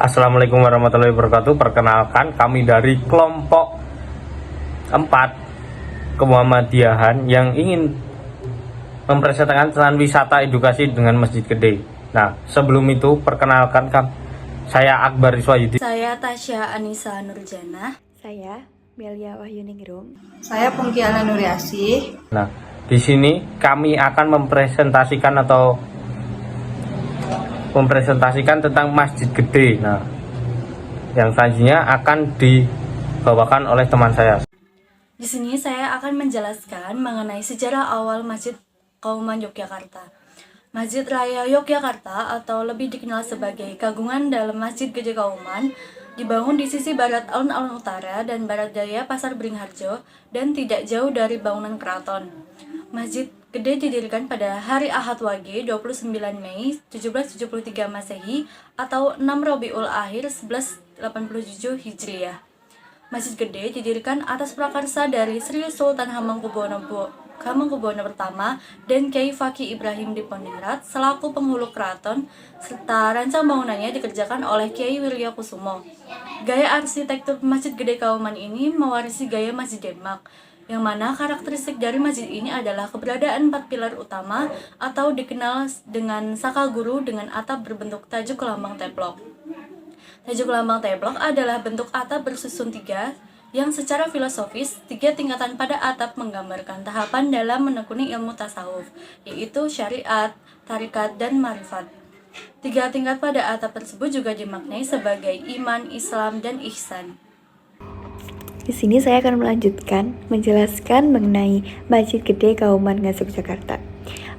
Assalamualaikum warahmatullahi wabarakatuh. Perkenalkan, kami dari kelompok 4 Kemuhammadiyahan yang ingin mempresentasikan tentang wisata edukasi dengan Masjid Gede. Nah, sebelum itu perkenalkan saya Akbar Iswayudi. Saya Tasya Anissa Nurjana. Saya Melia Wahyuningrum. Saya Pungki Ala Nuriasih. Nah, di sini kami akan mempresentasikan tentang Masjid Gede. Nah, yang selanjutnya akan dibawakan oleh teman saya. Di sini saya akan menjelaskan mengenai sejarah awal Masjid Kauman Yogyakarta. Masjid Raya Yogyakarta atau lebih dikenal sebagai Kagungan dalam Masjid Gede Kauman dibangun di sisi barat alun-alun utara dan barat daya Pasar Beringharjo dan tidak jauh dari bangunan keraton. Masjid Gede didirikan pada hari Ahad Wage 29 Mei 1773 Masehi atau 6 Rabiul Akhir 1187 Hijriah. Masjid Gede didirikan atas prakarsa dari Sri Sultan Hamengkubuwono I dan Kyai Fakih Ibrahim Diponingrat selaku penghulu keraton, serta rancang bangunannya dikerjakan oleh Kyai Wiryakusumo. Gaya arsitektur Masjid Gede Kauman ini mewarisi gaya Masjid Demak, yang mana karakteristik dari masjid ini adalah keberadaan 4 pilar utama atau dikenal dengan saka guru dengan atap berbentuk tajuk lambang teplok. Tajuk lambang teplok adalah bentuk atap bersusun 3 yang secara filosofis 3 tingkatan pada atap menggambarkan tahapan dalam menekuni ilmu tasawuf, yaitu syariat, tarikat, dan marifat. 3 tingkat pada atap tersebut juga dimaknai sebagai iman, Islam, dan ihsan. Di sini saya akan melanjutkan menjelaskan mengenai Masjid Gede Kauman Yogyakarta.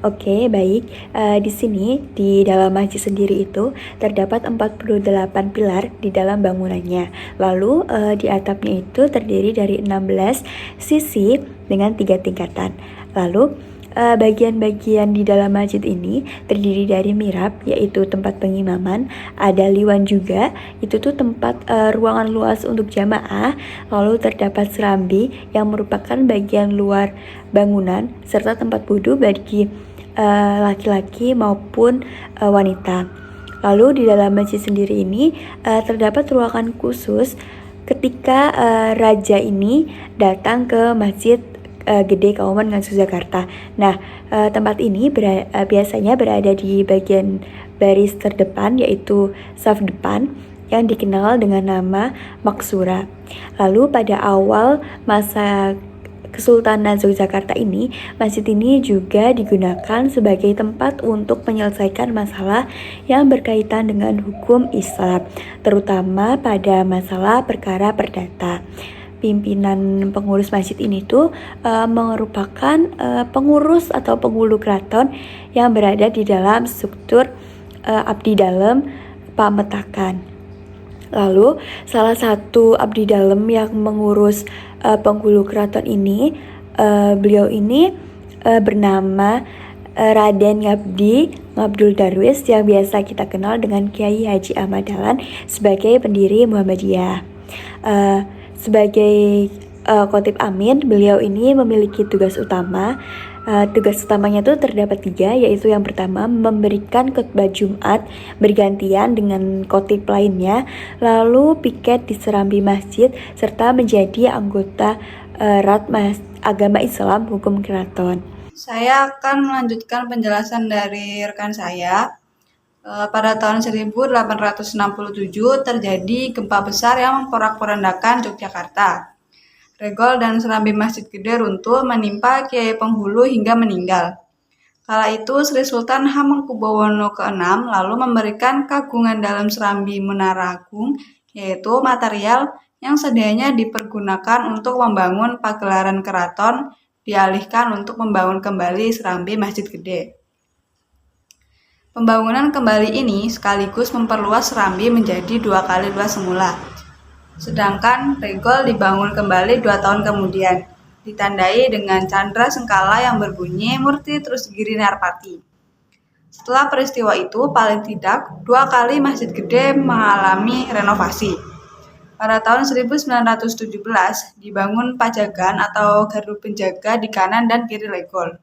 Oke, baik. Di sini di dalam masjid sendiri itu terdapat 48 pilar di dalam bangunannya. Lalu di atapnya itu terdiri dari 16 sisi dengan 3 tingkatan. Lalu bagian-bagian di dalam masjid ini terdiri dari mihrab, yaitu tempat pengimaman, ada liwan juga, itu tuh tempat ruangan luas untuk jamaah, lalu terdapat serambi yang merupakan bagian luar bangunan, serta tempat wudhu bagi laki-laki maupun wanita. Lalu di dalam masjid sendiri ini terdapat ruangan khusus ketika raja ini datang ke Masjid Gede Kauman Yogyakarta. Nah, tempat ini biasanya berada di bagian baris terdepan, yaitu saf depan yang dikenal dengan nama Maksura. Lalu pada awal masa Kesultanan Yogyakarta ini, masjid ini juga digunakan sebagai tempat untuk menyelesaikan masalah yang berkaitan dengan hukum Islam, terutama pada masalah perkara perdata. Pimpinan pengurus masjid ini tuh merupakan pengurus atau penghulu keraton yang berada di dalam struktur abdi dalem pametakan. Lalu salah satu abdi dalem yang mengurus penghulu keraton ini, beliau ini bernama Raden Ngabdul Darwis yang biasa kita kenal dengan Kiai Haji Ahmad Dahlan sebagai pendiri Muhammadiyah. Sebagai khotib amin, beliau ini memiliki tugas utama. Tugas utamanya itu terdapat 3, yaitu yang pertama memberikan khutbah Jumat bergantian dengan khotib lainnya, lalu piket di serambi masjid, serta menjadi anggota agama Islam hukum keraton. Saya akan melanjutkan penjelasan dari rekan saya. Pada tahun 1867 terjadi gempa besar yang memporak-porandakan Yogyakarta. Regol dan serambi Masjid Gede runtuh menimpa Kiai penghulu hingga meninggal. Kala itu Sri Sultan Hamengkubuwono ke-6 lalu memberikan kagungan dalam serambi Menara Agung, yaitu material yang sedianya dipergunakan untuk membangun pagelaran keraton dialihkan untuk membangun kembali serambi Masjid Gede. Pembangunan kembali ini sekaligus memperluas serambi menjadi 2x2 semula. Sedangkan Regol dibangun kembali 2 tahun kemudian, ditandai dengan candra sengkala yang berbunyi Murti Trusgiri Narpati. Setelah peristiwa itu, paling tidak 2 kali Masjid Gede mengalami renovasi. Pada tahun 1917 dibangun pajagan atau gardu penjaga di kanan dan kiri Regol.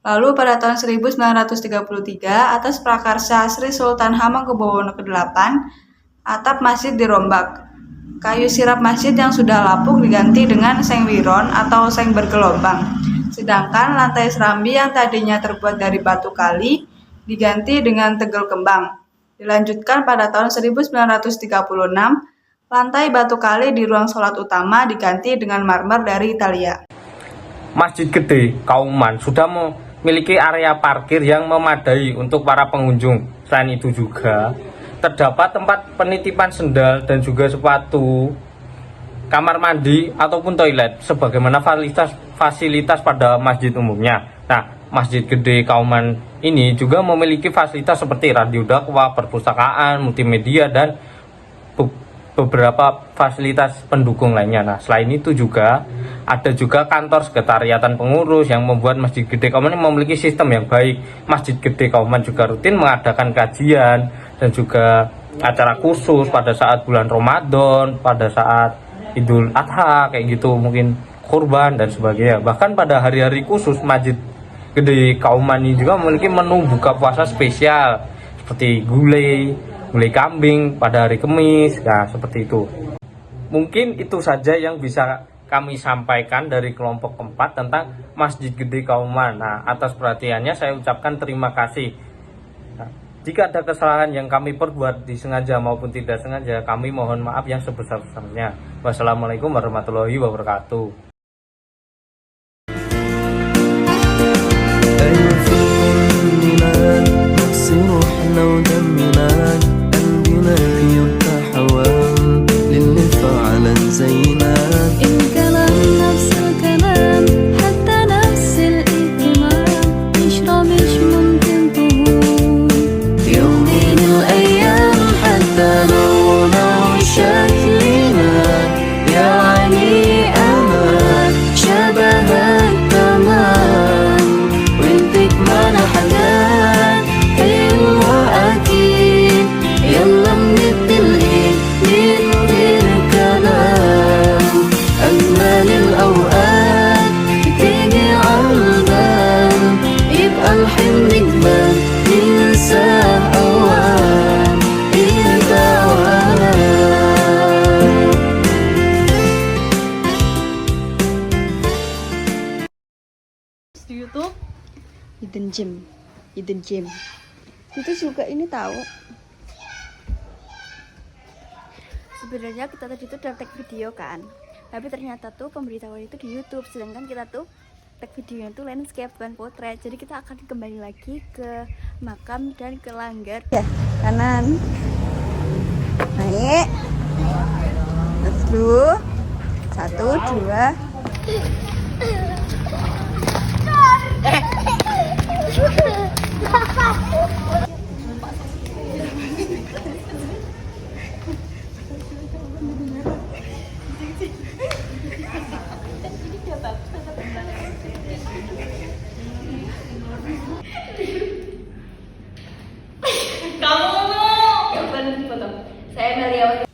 Lalu pada tahun 1933 atas prakarsa Sri Sultan Hamengkubuwono ke-8, Atap masjid dirombak. Kayu sirap masjid yang sudah lapuk diganti dengan seng wiron atau seng bergelombang. Sedangkan lantai serambi yang tadinya terbuat dari batu kali diganti dengan tegel kembang. Dilanjutkan pada tahun 1936, lantai batu kali di ruang sholat utama diganti dengan marmer dari Italia. Masjid Gede Kauman sudah memiliki area parkir yang memadai untuk para pengunjung. Selain itu juga terdapat tempat penitipan sendal dan juga sepatu, kamar mandi ataupun toilet sebagaimana fasilitas pada masjid umumnya. Nah, Masjid Gede Kauman ini juga memiliki fasilitas seperti radio dakwah, perpustakaan, multimedia, dan beberapa fasilitas pendukung lainnya. Nah, selain itu juga ada juga kantor sekretariatan pengurus yang membuat Masjid Gede Kauman ini memiliki sistem yang baik. Masjid Gede Kauman juga rutin mengadakan kajian dan juga acara khusus pada saat bulan Ramadan, pada saat Idul Adha kayak gitu, mungkin kurban dan sebagainya. Bahkan pada hari-hari khusus Masjid Gede Kauman ini juga memiliki menu buka puasa spesial seperti gulai kambing pada hari Kamis. Nah, seperti itu. Mungkin itu saja yang bisa kami sampaikan dari kelompok keempat tentang Masjid Gede Kauman. Nah, atas perhatiannya saya ucapkan terima kasih. Nah, jika ada kesalahan yang kami perbuat disengaja maupun tidak sengaja, kami mohon maaf yang sebesar-besarnya. Wassalamualaikum warahmatullahi wabarakatuh. إن كلام نفس الكلام حتى نفس الاهتمام عشرة مش ممكن تهون يوم من الأيام حتى لونا وشكلنا يعني أمان شبهك تمام وانتك معنا حاجات حلوة أكيد يلا نمد الإيد من غير كلام أجمل الأوقات بتيجي عالبال يبقى الحلم جمال ننساه أوام إنت وأنا Di YouTube Hidden gem itu juga ini tahu. Sebenarnya kita tadi tuh udah tag video kan, tapi ternyata tuh pemberitahuan itu di YouTube, sedangkan kita tuh tag videonya tuh landscape bukan potret. Jadi kita akan kembali lagi ke makam dan ke langgar. Ya, kanan, naik, terus dulu, 1, 2. Kamu yang benar foto. Saya Melia.